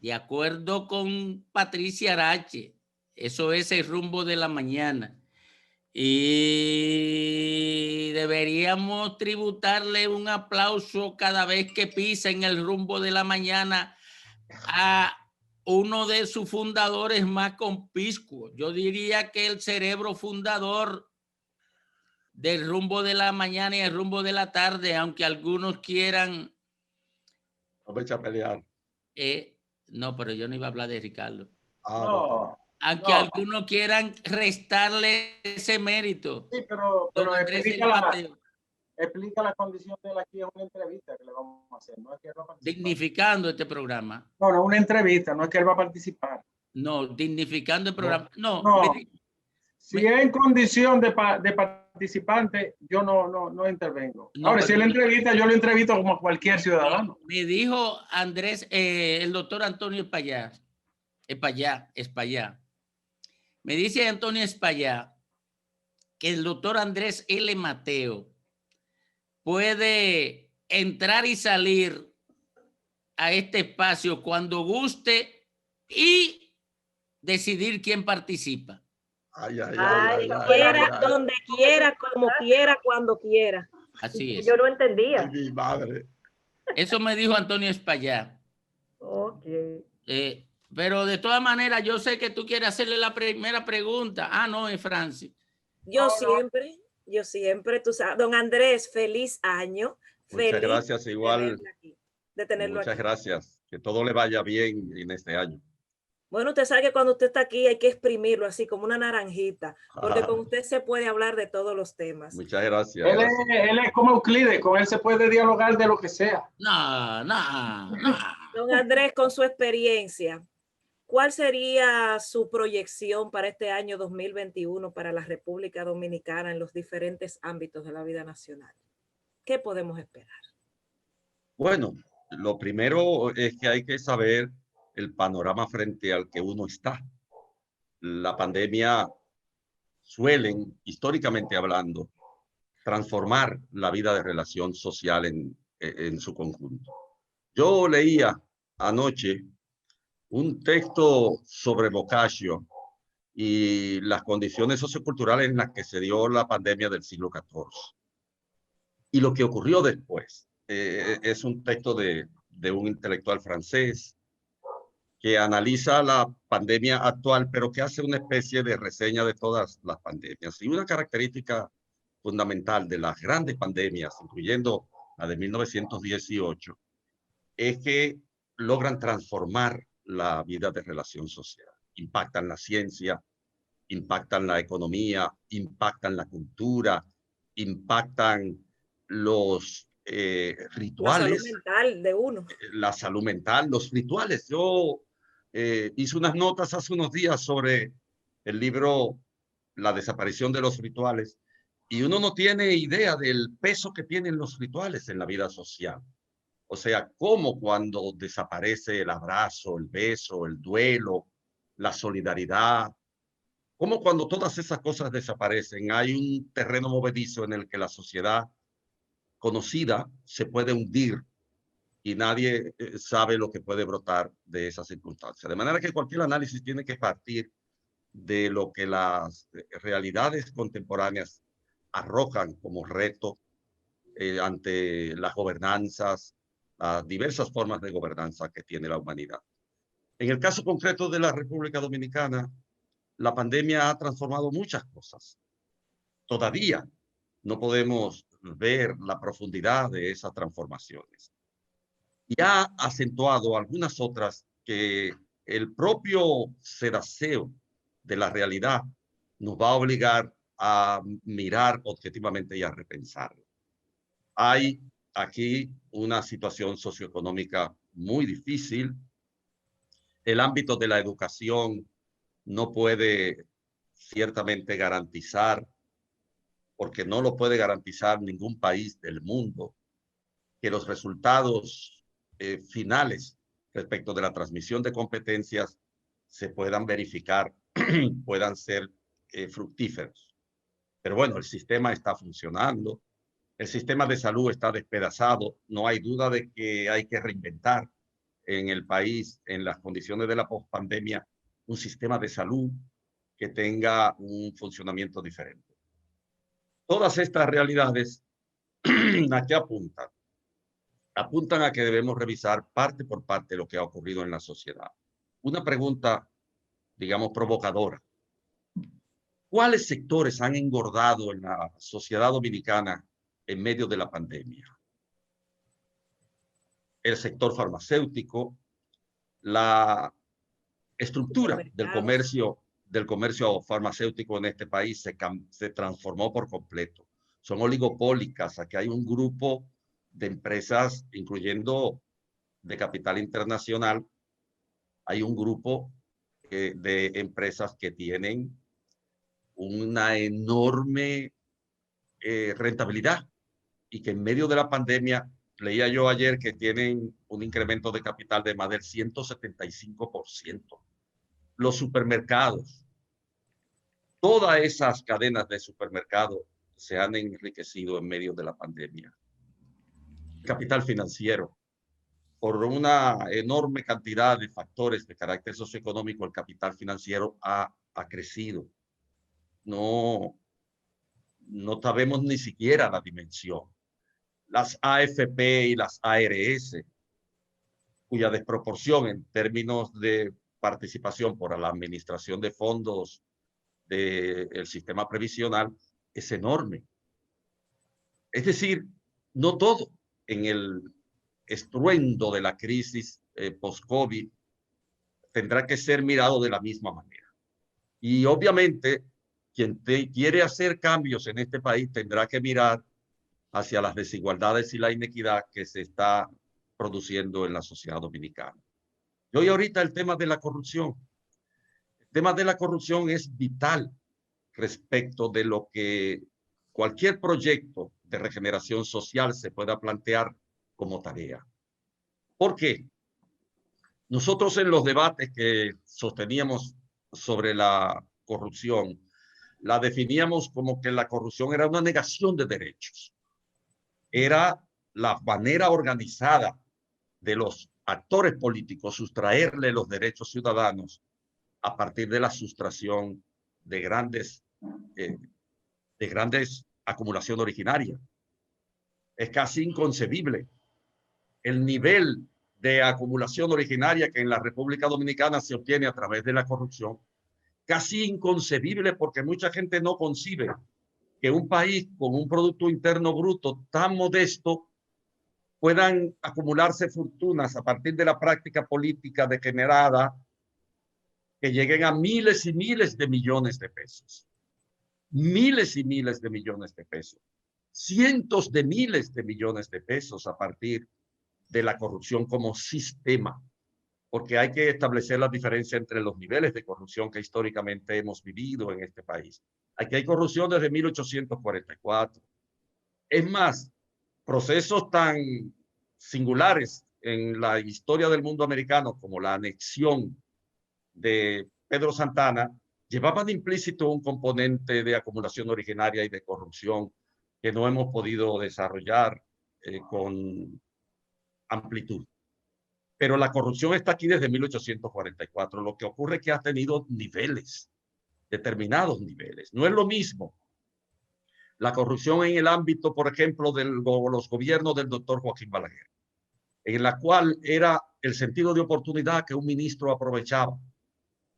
de acuerdo con Patricia Arache, eso es el rumbo de la mañana. Y deberíamos tributarle un aplauso cada vez que pisa en el rumbo de la mañana a uno de sus fundadores más conspicuos. Yo diría que el cerebro fundador del rumbo de la mañana y el rumbo de la tarde, aunque algunos quieran... No me echa a pelear. No, pero yo no iba a hablar de Ricardo. No, Aunque no. algunos quieran restarle ese mérito. Sí, pero Don Andrés L. Mateo. explica la condición de él aquí en una entrevista que le vamos a hacer. No es que él va a participar. Dignificando este programa. No, no, una entrevista, no es que él va a participar. No, dignificando el programa. No, no. Si es en condición de participante, yo no intervengo. No, ahora, si él entrevista, yo lo entrevisto como cualquier ciudadano. Me dijo Andrés, el doctor Antonio Espallá. Me dice Antonio Espallá que el doctor Andrés L. Mateo puede entrar y salir a este espacio cuando guste y decidir quién participa. Donde quiera, como quiera, cuando quiera. Así es. Yo no entendía. Ay, mi madre. Eso me dijo Antonio Espallá. Ok. Pero de todas maneras, yo sé que tú quieres hacerle la primera pregunta. Ah, no, es Francis. Yo siempre, tú sabes. Don Andrés, feliz año. Muchas gracias, igual. De tenerlo Muchas aquí. gracias. Que todo le vaya bien en este año. Bueno, usted sabe que cuando usted está aquí hay que exprimirlo así como una naranjita, porque con usted se puede hablar de todos los temas. Muchas gracias. Él es como Euclides, con él se puede dialogar de lo que sea. No. Don Andrés, con su experiencia, ¿cuál sería su proyección para este año 2021 para la República Dominicana en los diferentes ámbitos de la vida nacional? ¿Qué podemos esperar? Bueno, lo primero es que hay que saber el panorama frente al que uno está. La pandemia suelen, históricamente hablando, transformar la vida de relación social en su conjunto. Yo leía anoche un texto sobre Boccaccio y las condiciones socioculturales en las que se dio la pandemia del siglo XIV. Y lo que ocurrió después. Es un texto de un intelectual francés que analiza la pandemia actual, pero que hace una especie de reseña de todas las pandemias. Y una característica fundamental de las grandes pandemias, incluyendo la de 1918, es que logran transformar la vida de relación social. Impactan la ciencia, impactan la economía, impactan la cultura, impactan los rituales. La salud mental de uno. La salud mental, los rituales. Yo hice unas notas hace unos días sobre el libro La desaparición de los rituales y uno no tiene idea del peso que tienen los rituales en la vida social. O sea, cómo cuando desaparece el abrazo, el beso, el duelo, la solidaridad, cómo cuando todas esas cosas desaparecen, hay un terreno movedizo en el que la sociedad conocida se puede hundir y nadie sabe lo que puede brotar de esa circunstancia. De manera que cualquier análisis tiene que partir de lo que las realidades contemporáneas arrojan como reto ante las gobernanzas, las diversas formas de gobernanza que tiene la humanidad. En el caso concreto de la República Dominicana, la pandemia ha transformado muchas cosas. Todavía no podemos ver la profundidad de esas transformaciones. Y ha acentuado algunas otras que el propio sedaceo de la realidad nos va a obligar a mirar objetivamente y a repensarlo. Hay aquí una situación socioeconómica muy difícil. El ámbito de la educación no puede ciertamente garantizar, porque no lo puede garantizar ningún país del mundo, que los resultados finales respecto de la transmisión de competencias se puedan verificar, puedan ser fructíferos. Pero bueno, el sistema está funcionando, el sistema de salud está despedazado, no hay duda de que hay que reinventar en el país, en las condiciones de la pospandemia, un sistema de salud que tenga un funcionamiento diferente. Todas estas realidades, ¿a qué apuntan? Apuntan a que debemos revisar parte por parte lo que ha ocurrido en la sociedad. Una pregunta, digamos, provocadora. ¿Cuáles sectores han engordado en la sociedad dominicana en medio de la pandemia? El sector farmacéutico, la estructura del comercio farmacéutico en este país se transformó por completo. Son oligopólicas. Aquí hay un grupo de empresas, incluyendo de capital internacional, hay un grupo de empresas que tienen una enorme rentabilidad y que en medio de la pandemia, leía yo ayer que tienen un incremento de capital de más del 175%. Los supermercados, todas esas cadenas de supermercados se han enriquecido en medio de la pandemia. Capital financiero, por una enorme cantidad de factores de carácter socioeconómico, el capital financiero ha crecido. No sabemos ni siquiera la dimensión. Las AFP y las ARS, cuya desproporción en términos de participación por la administración de fondos del sistema previsional es enorme. Es decir, no todo en el estruendo de la crisis post-COVID tendrá que ser mirado de la misma manera. Y obviamente, quien quiere hacer cambios en este país tendrá que mirar hacia las desigualdades y la inequidad que se está produciendo en la sociedad dominicana. Y hoy ahorita el tema de la corrupción. El tema de la corrupción es vital respecto de lo que cualquier proyecto de regeneración social se pueda plantear como tarea. ¿Por qué? Nosotros en los debates que sosteníamos sobre la corrupción, la definíamos como que la corrupción era una negación de derechos. Era la manera organizada de los actores políticos sustraerle los derechos ciudadanos a partir de la sustracción de grandes acumulación originaria. Es casi inconcebible el nivel de acumulación originaria que en la República Dominicana se obtiene a través de la corrupción. Casi inconcebible porque mucha gente no concibe que un país con un Producto Interno Bruto tan modesto puedan acumularse fortunas a partir de la práctica política degenerada que lleguen a miles y miles de millones de pesos. Miles y miles de millones de pesos. Cientos de miles de millones de pesos a partir de la corrupción como sistema. Porque hay que establecer la diferencia entre los niveles de corrupción que históricamente hemos vivido en este país. Aquí hay corrupción desde 1844. Es más, procesos tan singulares en la historia del mundo americano como la anexión de Pedro Santana llevaban implícito un componente de acumulación originaria y de corrupción que no hemos podido desarrollar con amplitud. Pero la corrupción está aquí desde 1844. Lo que ocurre es que ha tenido niveles, determinados niveles. No es lo mismo la corrupción en el ámbito, por ejemplo, de los gobiernos del doctor Joaquín Balaguer, en la cual era el sentido de oportunidad que un ministro aprovechaba.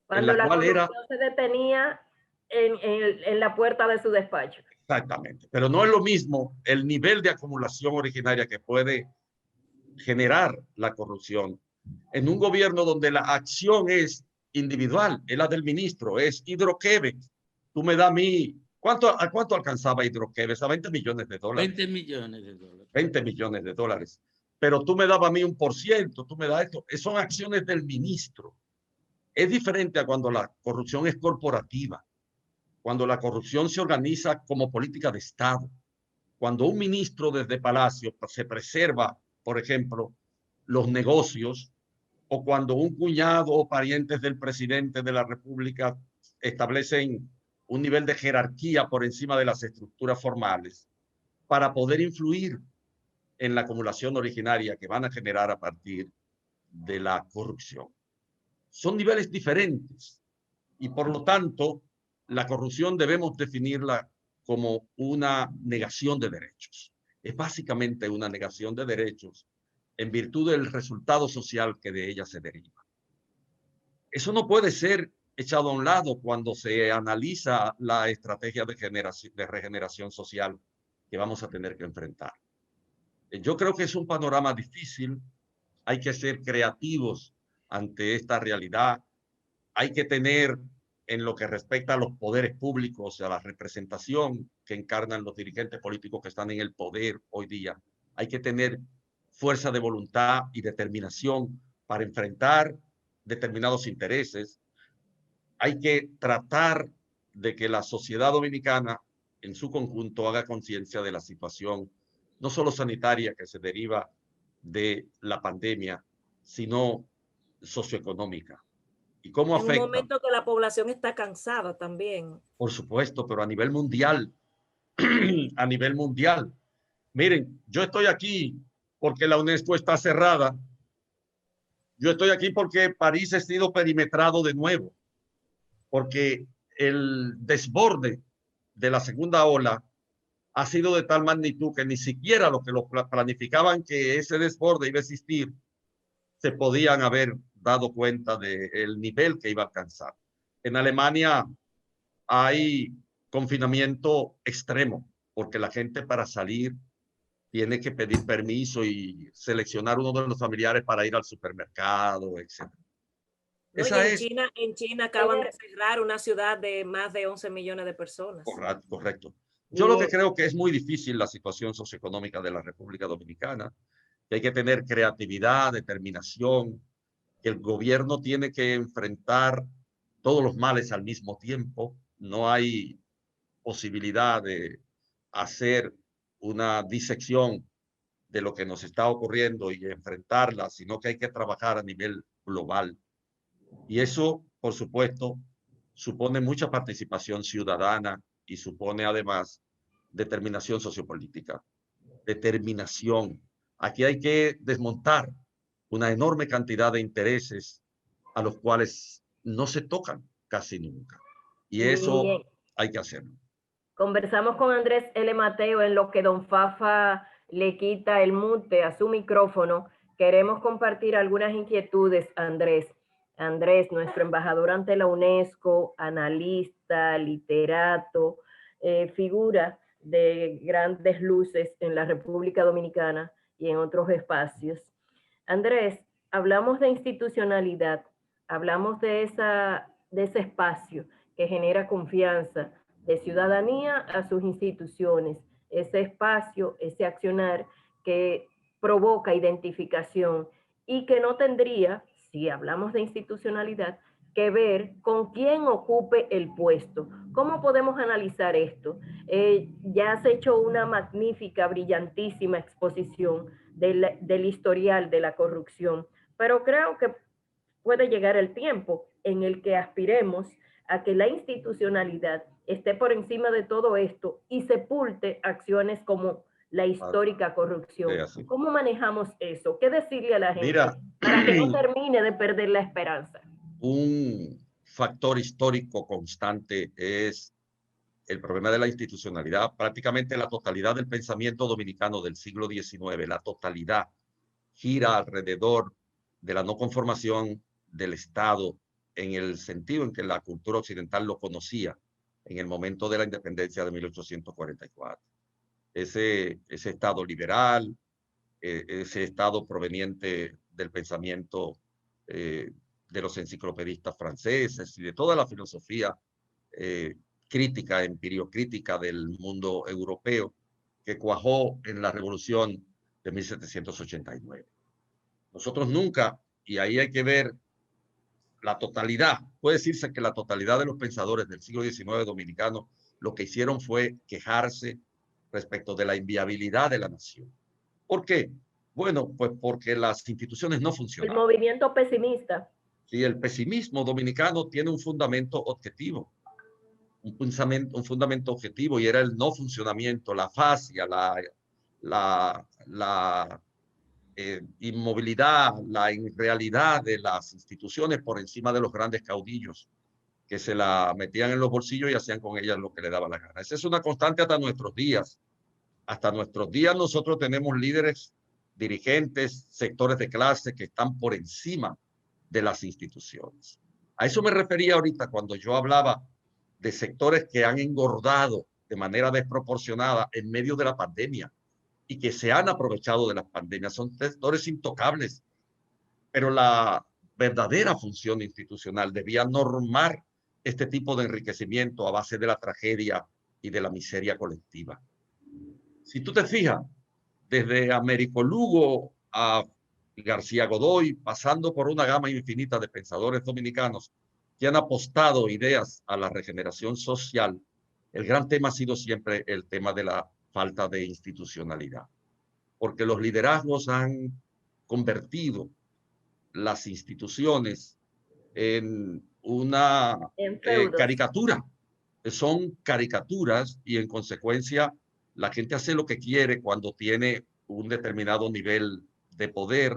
Cuando la corrupción se detenía en la puerta de su despacho. Exactamente. Pero no es lo mismo el nivel de acumulación originaria que puede generar la corrupción en un gobierno donde la acción es individual, es la del ministro, es Hidroqueves. Tú me das a mí, ¿a cuánto alcanzaba Hidroqueves? A 20 millones de dólares. 20 millones de dólares. 20 millones de dólares. Pero tú me dabas a mí 1%, tú me das esto. Son acciones del ministro. Es diferente a cuando la corrupción es corporativa, cuando la corrupción se organiza como política de Estado, cuando un ministro desde Palacio se preserva, por ejemplo, los negocios, o cuando un cuñado o parientes del presidente de la República establecen un nivel de jerarquía por encima de las estructuras formales para poder influir en la acumulación originaria que van a generar a partir de la corrupción. Son niveles diferentes y por lo tanto la corrupción debemos definirla como una negación de derechos. Es básicamente una negación de derechos en virtud del resultado social que de ella se deriva. Eso no puede ser echado a un lado cuando se analiza la estrategia de regeneración social que vamos a tener que enfrentar. Yo creo que es un panorama difícil. Hay que ser creativos ante esta realidad. Hay que tener, en lo que respecta a los poderes públicos, a la representación que encarnan los dirigentes políticos que están en el poder hoy día, hay que tener fuerza de voluntad y determinación para enfrentar determinados intereses. Hay que tratar de que la sociedad dominicana en su conjunto haga conciencia de la situación, no solo sanitaria que se deriva de la pandemia, sino socioeconómica. ¿Y cómo afecta? En un momento que la población está cansada también. Por supuesto, pero a nivel mundial, a nivel mundial. Miren, yo estoy aquí porque la UNESCO está cerrada. Yo estoy aquí porque París ha sido perimetrado de nuevo, porque el desborde de la segunda ola ha sido de tal magnitud que ni siquiera los que lo planificaban que ese desborde iba a existir se podían haber dado cuenta del nivel que iba a alcanzar. En Alemania hay confinamiento extremo, porque la gente para salir tiene que pedir permiso y seleccionar uno de los familiares para ir al supermercado, etc. No, en China acaban de cerrar una ciudad de más de 11 millones de personas. Correcto. Yo lo que creo que es muy difícil la situación socioeconómica de la República Dominicana, que hay que tener creatividad, determinación, que el gobierno tiene que enfrentar todos los males al mismo tiempo. No hay posibilidad de hacer una disección de lo que nos está ocurriendo y enfrentarla, sino que hay que trabajar a nivel global. Y eso, por supuesto, supone mucha participación ciudadana y supone además determinación sociopolítica. Determinación. Aquí hay que desmontar una enorme cantidad de intereses a los cuales no se tocan casi nunca. Y eso bien, hay que hacerlo. Conversamos con Andrés L. Mateo en lo que don Fafa le quita el mute a su micrófono. Queremos compartir algunas inquietudes, Andrés. Andrés, nuestro embajador ante la UNESCO, analista, literato, figura de grandes luces en la República Dominicana y en otros espacios. Andrés, hablamos de institucionalidad, hablamos de ese espacio que genera confianza, de ciudadanía a sus instituciones, ese espacio, ese accionar que provoca identificación y que no tendría, si hablamos de institucionalidad, que ver con quién ocupe el puesto. ¿Cómo podemos analizar esto? Ya has hecho una magnífica, brillantísima exposición del historial de la corrupción, pero creo que puede llegar el tiempo en el que aspiremos a que la institucionalidad esté por encima de todo esto y sepulte acciones como la histórica corrupción. ¿Cómo manejamos eso? ¿Qué decirle a la gente para que no termine de perder la esperanza? Un factor histórico constante es el problema de la institucionalidad. Prácticamente la totalidad del pensamiento dominicano del siglo XIX, la totalidad, gira alrededor de la no conformación del Estado en el sentido en que la cultura occidental lo conocía en el momento de la independencia de 1844. Ese Estado liberal, ese Estado proveniente del pensamiento de los enciclopedistas franceses y de toda la filosofía crítica, empiriocrítica del mundo europeo que cuajó en la revolución de 1789. Nosotros nunca, y ahí hay que ver la totalidad, puede decirse que la totalidad de los pensadores del siglo XIX dominicanos lo que hicieron fue quejarse respecto de la inviabilidad de la nación. ¿Por qué? Bueno, pues porque las instituciones no funcionan. El movimiento pesimista. Sí, el pesimismo dominicano tiene un fundamento objetivo, un fundamento objetivo, y era el no funcionamiento, la fascia, inmovilidad, la irrealidad de las instituciones por encima de los grandes caudillos que se la metían en los bolsillos y hacían con ellas lo que le daba la gana. Esa es una constante hasta nuestros días. Hasta nuestros días nosotros tenemos líderes, dirigentes, sectores de clase que están por encima de las instituciones. A eso me refería ahorita cuando yo hablaba de sectores que han engordado de manera desproporcionada en medio de la pandemia y que se han aprovechado de las pandemias. Son sectores intocables, pero la verdadera función institucional debía normar este tipo de enriquecimiento a base de la tragedia y de la miseria colectiva. Si tú te fijas, desde Américo Lugo a García Godoy, pasando por una gama infinita de pensadores dominicanos que han apostado ideas a la regeneración social, el gran tema ha sido siempre el tema de la falta de institucionalidad, porque los liderazgos han convertido las instituciones en una caricatura. Son caricaturas y en consecuencia la gente hace lo que quiere cuando tiene un determinado nivel de poder,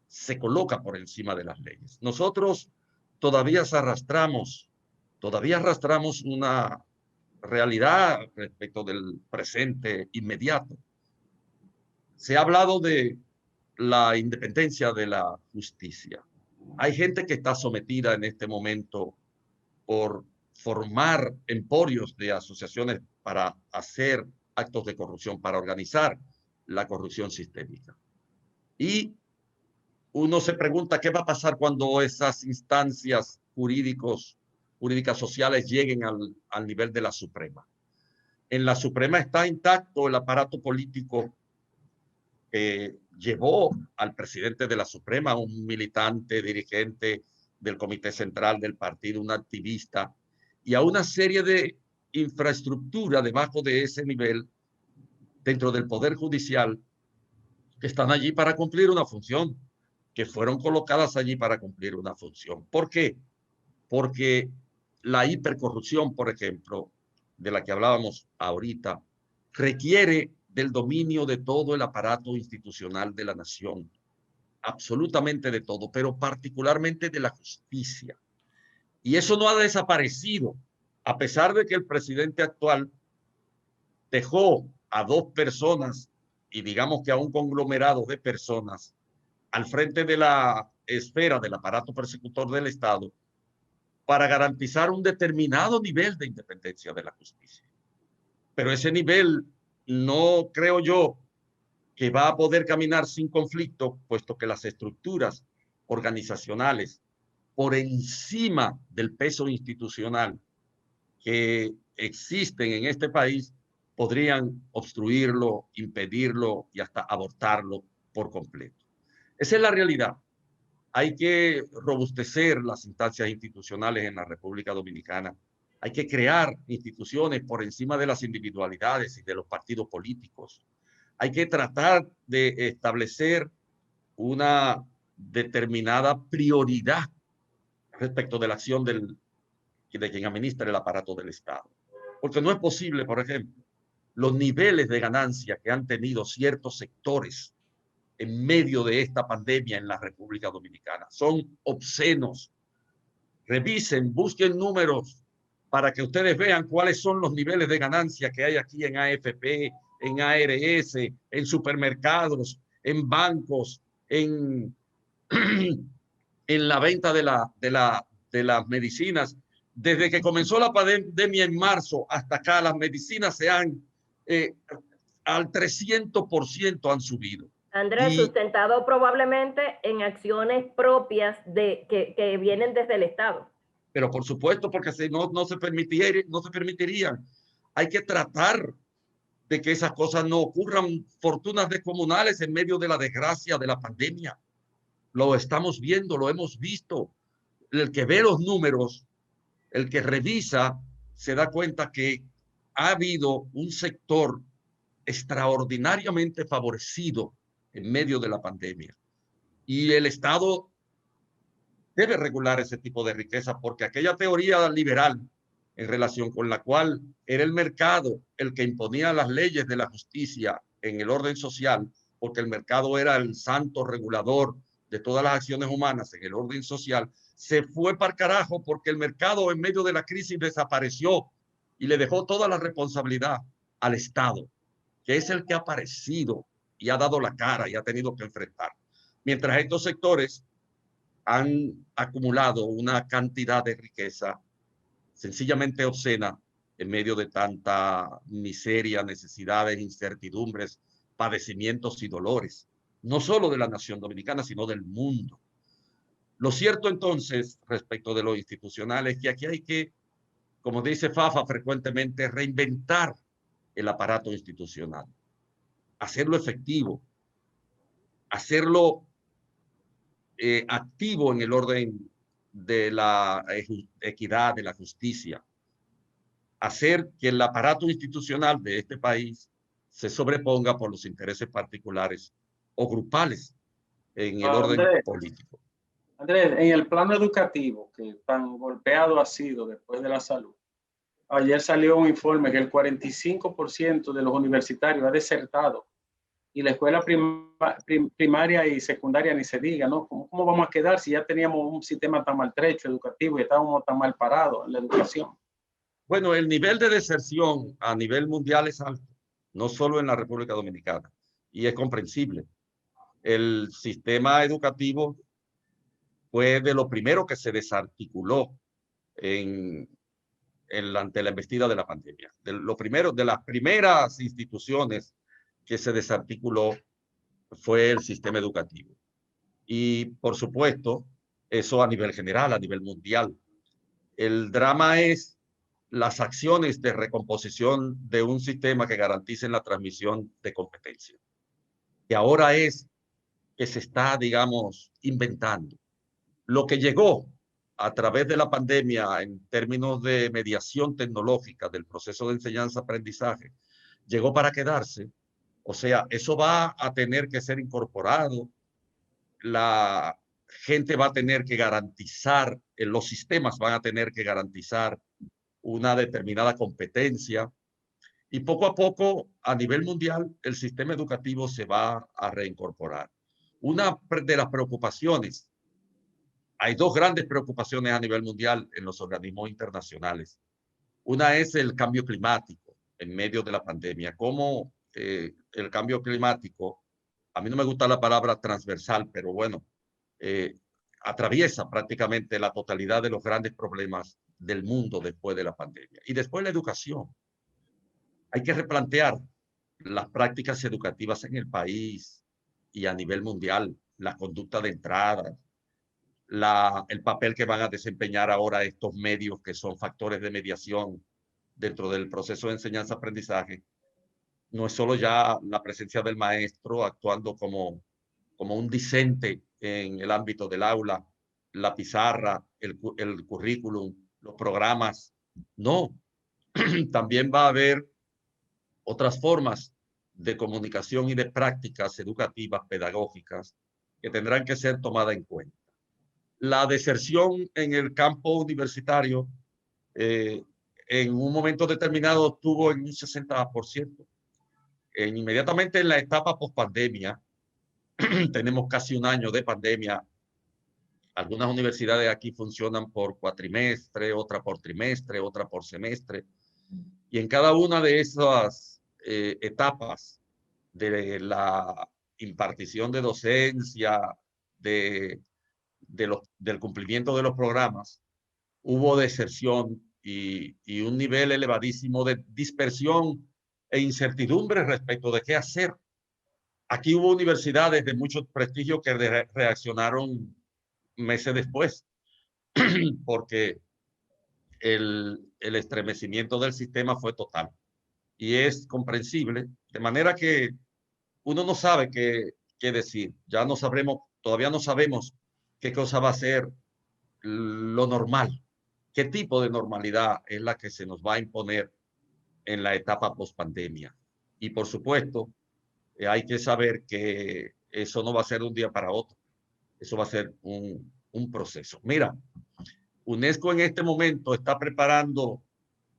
se coloca por encima de las leyes. Nosotros todavía arrastramos una realidad respecto del presente inmediato. Se ha hablado de la independencia de la justicia. Hay gente que está sometida en este momento por formar emporios de asociaciones para hacer actos de corrupción, para organizar la corrupción sistémica. Y uno se pregunta qué va a pasar cuando esas instancias jurídicas sociales lleguen al nivel de la Suprema. En la Suprema está intacto el aparato político que llevó al presidente de la Suprema, un militante, dirigente del Comité Central del partido, un activista, y a una serie de infraestructura debajo de ese nivel, dentro del Poder Judicial, que están allí para cumplir una función, que fueron colocadas allí para cumplir una función. ¿Por qué? Porque la hipercorrupción, por ejemplo, de la que hablábamos ahorita, requiere del dominio de todo el aparato institucional de la nación, absolutamente de todo, pero particularmente de la justicia. Y eso no ha desaparecido, a pesar de que el presidente actual dejó a dos personas y digamos que a un conglomerado de personas al frente de la esfera del aparato persecutor del Estado para garantizar un determinado nivel de independencia de la justicia. Pero ese nivel no creo yo que va a poder caminar sin conflicto, puesto que las estructuras organizacionales por encima del peso institucional que existen en este país podrían obstruirlo, impedirlo y hasta abortarlo por completo. Esa es la realidad. Hay que robustecer las instancias institucionales en la República Dominicana. Hay que crear instituciones por encima de las individualidades y de los partidos políticos. Hay que tratar de establecer una determinada prioridad respecto de la acción de quien administra el aparato del Estado. Porque no es posible, por ejemplo, los niveles de ganancia que han tenido ciertos sectores en medio de esta pandemia en la República Dominicana. Son obscenos. Revisen, busquen números para que ustedes vean cuáles son los niveles de ganancia que hay aquí en AFP, en ARS, en supermercados, en bancos, en la venta de las medicinas. Desde que comenzó la pandemia en marzo hasta acá, las medicinas se han al 300% han subido. Andrés, sustentado probablemente en acciones propias que vienen desde el Estado. Pero por supuesto, porque si no se permitirían. Hay que tratar de que esas cosas no ocurran. Fortunas descomunales en medio de la desgracia de la pandemia. Lo estamos viendo, lo hemos visto. El que ve los números, el que revisa, se da cuenta que ha habido un sector extraordinariamente favorecido en medio de la pandemia. Y el Estado debe regular ese tipo de riqueza, porque aquella teoría liberal en relación con la cual era el mercado el que imponía las leyes de la justicia en el orden social, porque el mercado era el santo regulador de todas las acciones humanas en el orden social, se fue para el carajo porque el mercado en medio de la crisis desapareció y le dejó toda la responsabilidad al Estado, que es el que ha aparecido y ha dado la cara y ha tenido que enfrentar. Mientras estos sectores han acumulado una cantidad de riqueza sencillamente obscena en medio de tanta miseria, necesidades, incertidumbres, padecimientos y dolores, no solo de la nación dominicana, sino del mundo. Lo cierto entonces, respecto de lo institucional, es que aquí hay que, como dice Fafa frecuentemente, reinventar el aparato institucional, hacerlo efectivo, hacerlo activo en el orden de la equidad, de la justicia, hacer que el aparato institucional de este país se sobreponga por los intereses particulares o grupales en el orden político. Andrés, en el plano educativo, que tan golpeado ha sido después de la salud, ayer salió un informe que el 45% de los universitarios ha desertado y la escuela primaria y secundaria ni se diga, ¿no? ¿Cómo vamos a quedar si ya teníamos un sistema tan maltrecho educativo y estábamos tan mal parados en la educación? Bueno, el nivel de deserción a nivel mundial es alto, no solo en la República Dominicana, y es comprensible. El sistema educativo fue de lo primero que se desarticuló ante la embestida de la pandemia. De las primeras instituciones que se desarticuló fue el sistema educativo. Y por supuesto, eso a nivel general, a nivel mundial. El drama es las acciones de recomposición de un sistema que garanticen la transmisión de competencia. Y ahora es que se está, digamos, inventando. Lo que llegó a través de la pandemia en términos de mediación tecnológica del proceso de enseñanza-aprendizaje, llegó para quedarse. O sea, eso va a tener que ser incorporado. La gente va a tener que garantizar, los sistemas van a tener que garantizar una determinada competencia. Y poco a poco, a nivel mundial, el sistema educativo se va a reincorporar. Una de las preocupaciones, hay dos grandes preocupaciones a nivel mundial en los organismos internacionales. Una es el cambio climático en medio de la pandemia. Cómo el cambio climático, a mí no me gusta la palabra transversal, pero bueno, atraviesa prácticamente la totalidad de los grandes problemas del mundo después de la pandemia. Y después la educación. Hay que replantear las prácticas educativas en el país y a nivel mundial, la conducta de entrada, el papel que van a desempeñar ahora estos medios que son factores de mediación dentro del proceso de enseñanza-aprendizaje. No es solo ya la presencia del maestro actuando como un discente en el ámbito del aula, la pizarra, el currículum, los programas. No, también va a haber otras formas de comunicación y de prácticas educativas, pedagógicas, que tendrán que ser tomadas en cuenta. La deserción en el campo universitario en un momento determinado estuvo en un 60%. Inmediatamente en la etapa post-pandemia, tenemos casi un año de pandemia. Algunas universidades aquí funcionan por cuatrimestre, otra por trimestre, otra por semestre. Y en cada una de esas etapas de la impartición de docencia, del cumplimiento de los programas, hubo deserción y un nivel elevadísimo de dispersión e incertidumbre respecto de qué hacer. Aquí hubo universidades de mucho prestigio que reaccionaron meses después, porque el estremecimiento del sistema fue total. Y es comprensible, de manera que uno no sabe qué decir. Ya no sabremos, todavía no sabemos qué cosa va a ser lo normal, qué tipo de normalidad es la que se nos va a imponer en la etapa post-pandemia. Y por supuesto, hay que saber que eso no va a ser de un día para otro. Eso va a ser un proceso. Mira, UNESCO en este momento está preparando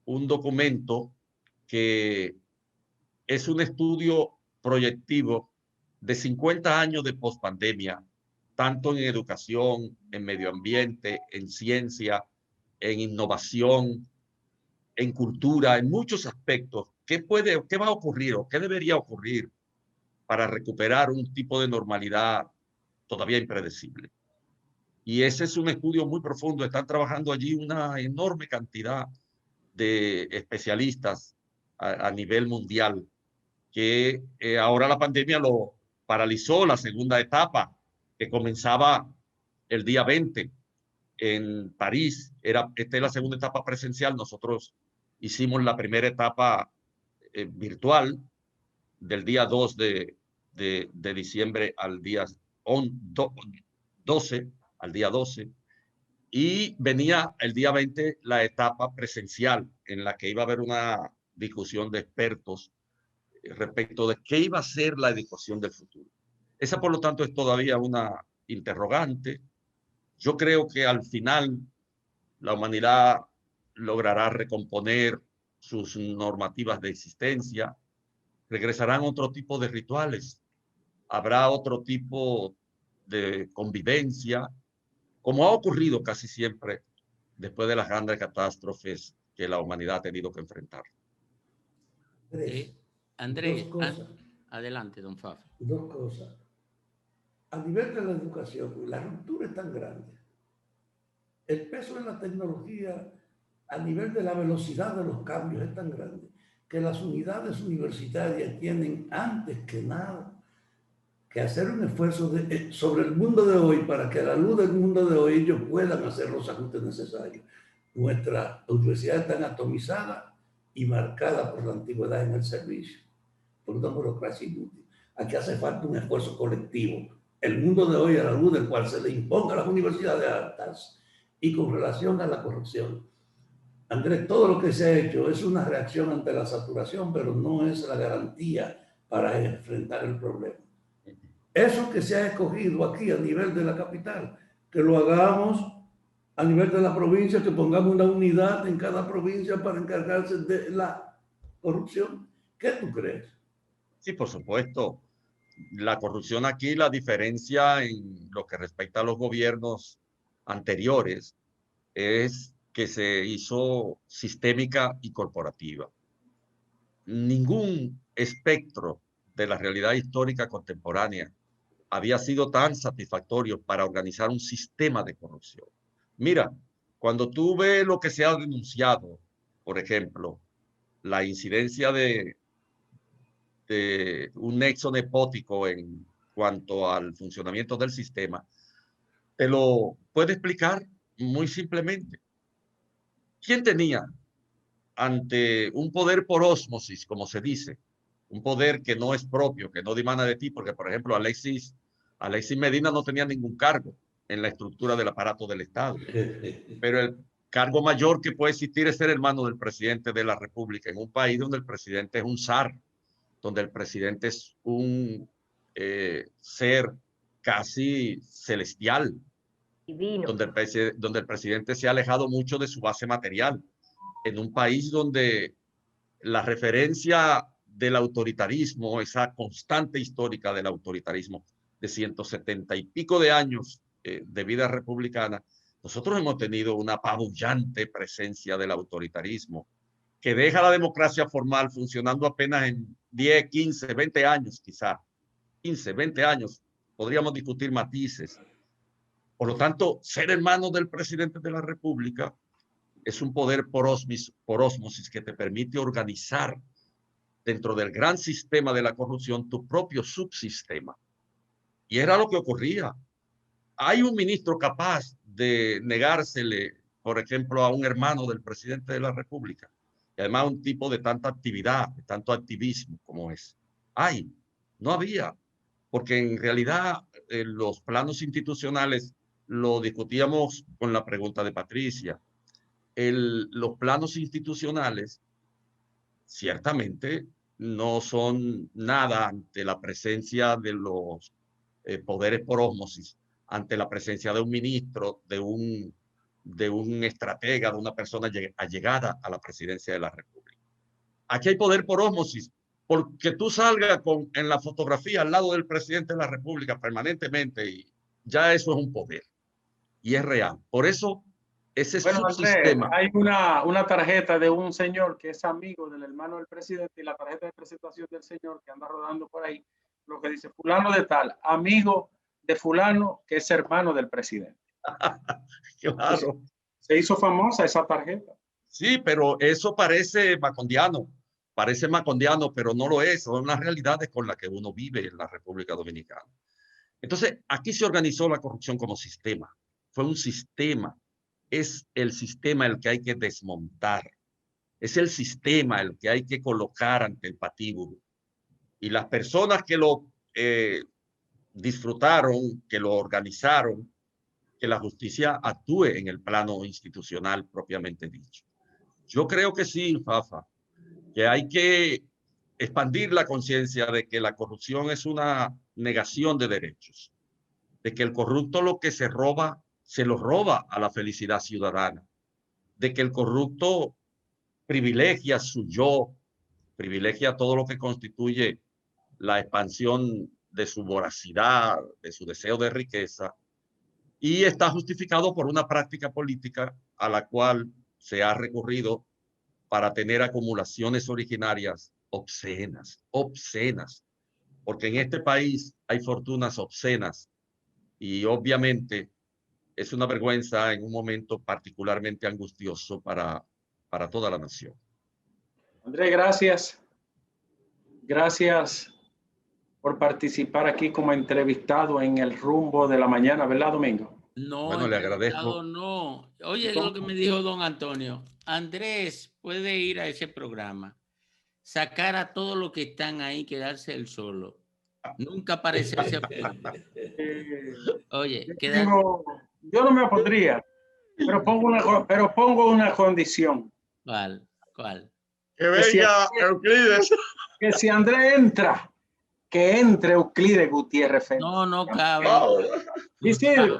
un documento que es un estudio proyectivo de 50 años de pospandemia, tanto en educación, en medio ambiente, en ciencia, en innovación, en cultura, en muchos aspectos. ¿Qué va a ocurrir o qué debería ocurrir para recuperar un tipo de normalidad todavía impredecible? Y ese es un estudio muy profundo. Están trabajando allí una enorme cantidad de especialistas a nivel mundial, que ahora la pandemia lo paralizó, la segunda etapa, que comenzaba el día 20 en París. Esta es la segunda etapa presencial. Nosotros hicimos la primera etapa virtual del día 2 de diciembre al día 12, al día 12. Y venía el día 20 la etapa presencial, en la que iba a haber una discusión de expertos respecto de qué iba a ser la educación del futuro. Esa, por lo tanto, es todavía una interrogante. Yo creo que al final la humanidad logrará recomponer sus normativas de existencia, regresarán otro tipo de rituales, habrá otro tipo de convivencia, como ha ocurrido casi siempre después de las grandes catástrofes que la humanidad ha tenido que enfrentar. Andrés, adelante, don Fafa. Dos cosas. A nivel de la educación, la ruptura es tan grande. El peso de la tecnología a nivel de la velocidad de los cambios es tan grande que las unidades universitarias tienen antes que nada que hacer un esfuerzo sobre el mundo de hoy para que a la luz del mundo de hoy ellos puedan hacer los ajustes necesarios. Nuestra universidad está atomizada y marcada por la antigüedad en el servicio, por una burocracia inútil. Aquí hace falta un esfuerzo colectivo. El mundo de hoy, a la luz del cual se le imponga a las universidades adaptarse. Y con relación a la corrupción, Andrés, todo lo que se ha hecho es una reacción ante la saturación, pero no es la garantía para enfrentar el problema. Eso que se ha escogido aquí a nivel de la capital, que lo hagamos a nivel de la provincia, que pongamos una unidad en cada provincia para encargarse de la corrupción. ¿Qué tú crees? Sí, por supuesto. La corrupción aquí, la diferencia en lo que respecta a los gobiernos anteriores es que se hizo sistémica y corporativa. Ningún espectro de la realidad histórica contemporánea había sido tan satisfactorio para organizar un sistema de corrupción. Mira, cuando tú ves lo que se ha denunciado, por ejemplo, la incidencia de un nexo nepótico en cuanto al funcionamiento del sistema, te lo puede explicar muy simplemente. ¿Quién tenía ante un poder por ósmosis, como se dice, un poder que no es propio, que no dimana de ti? Porque, por ejemplo, Alexis Medina no tenía ningún cargo en la estructura del aparato del Estado, pero el cargo mayor que puede existir es ser hermano del presidente de la República en un país donde el presidente es un zar, donde el presidente es un ser casi celestial, divino, donde el presidente se ha alejado mucho de su base material, en un país donde la referencia del autoritarismo, esa constante histórica del autoritarismo de 170 y pico de años de vida republicana, nosotros hemos tenido una apabullante presencia del autoritarismo que deja la democracia formal funcionando apenas en 10, 15, 20 años, quizá 15, 20 años. Podríamos discutir matices. Por lo tanto, ser hermano del presidente de la República es un poder por ósmosis que te permite organizar dentro del gran sistema de la corrupción tu propio subsistema. Y era lo que ocurría. Hay un ministro capaz de negársele, por ejemplo, a un hermano del presidente de la República, y además un tipo de tanta actividad, de tanto activismo como es. No había, porque en realidad los planos institucionales lo discutíamos con la pregunta de Patricia. Los planos institucionales ciertamente no son nada ante la presencia de los poderes por ósmosis, ante la presencia de un ministro, de un estratega, de una persona allegada a la presidencia de la República. Aquí hay poder por ósmosis, porque tú salgas en la fotografía al lado del presidente de la República permanentemente, y ya eso es un poder y es real. Por eso ese Bueno, Andrés, subsistema. hay una tarjeta de un señor que es amigo del hermano del presidente, y la tarjeta de presentación del señor que anda rodando por ahí, lo que dice fulano de tal, amigo de fulano que es hermano del presidente. Claro. Se hizo famosa esa tarjeta. Sí, pero eso parece macondiano, pero no lo es. Son las realidades con las que uno vive en la República Dominicana. Entonces, aquí se organizó la corrupción como sistema. Fue un sistema. Es el sistema el que hay que desmontar. Es el sistema el que hay que colocar ante el patíbulo. Y las personas que lo disfrutaron, que lo organizaron, que la justicia actúe en el plano institucional propiamente dicho. Yo creo que sí, Fafa, que hay que expandir la conciencia de que la corrupción es una negación de derechos, de que el corrupto lo que se roba, se lo roba a la felicidad ciudadana, de que el corrupto privilegia su yo, privilegia todo lo que constituye la expansión de su voracidad, de su deseo de riqueza, y está justificado por una práctica política a la cual se ha recurrido para tener acumulaciones originarias obscenas, porque en este país hay fortunas obscenas y obviamente es una vergüenza en un momento particularmente angustioso para toda la nación. Andrés, gracias. Gracias por participar aquí como entrevistado en El Rumbo de la Mañana, ¿verdad, Domingo? No, bueno, le agradezco. No. Oye, lo que me dijo don Antonio, Andrés puede ir a ese programa, sacar a todos los que están ahí, quedarse él solo. Nunca aparecerse. Oye, yo no me opondría, pero pongo una condición. ¿Cuál? Que venga Euclides. Que si Andrés entra, que entre Euclides Gutiérrez. No cabe. Isidro,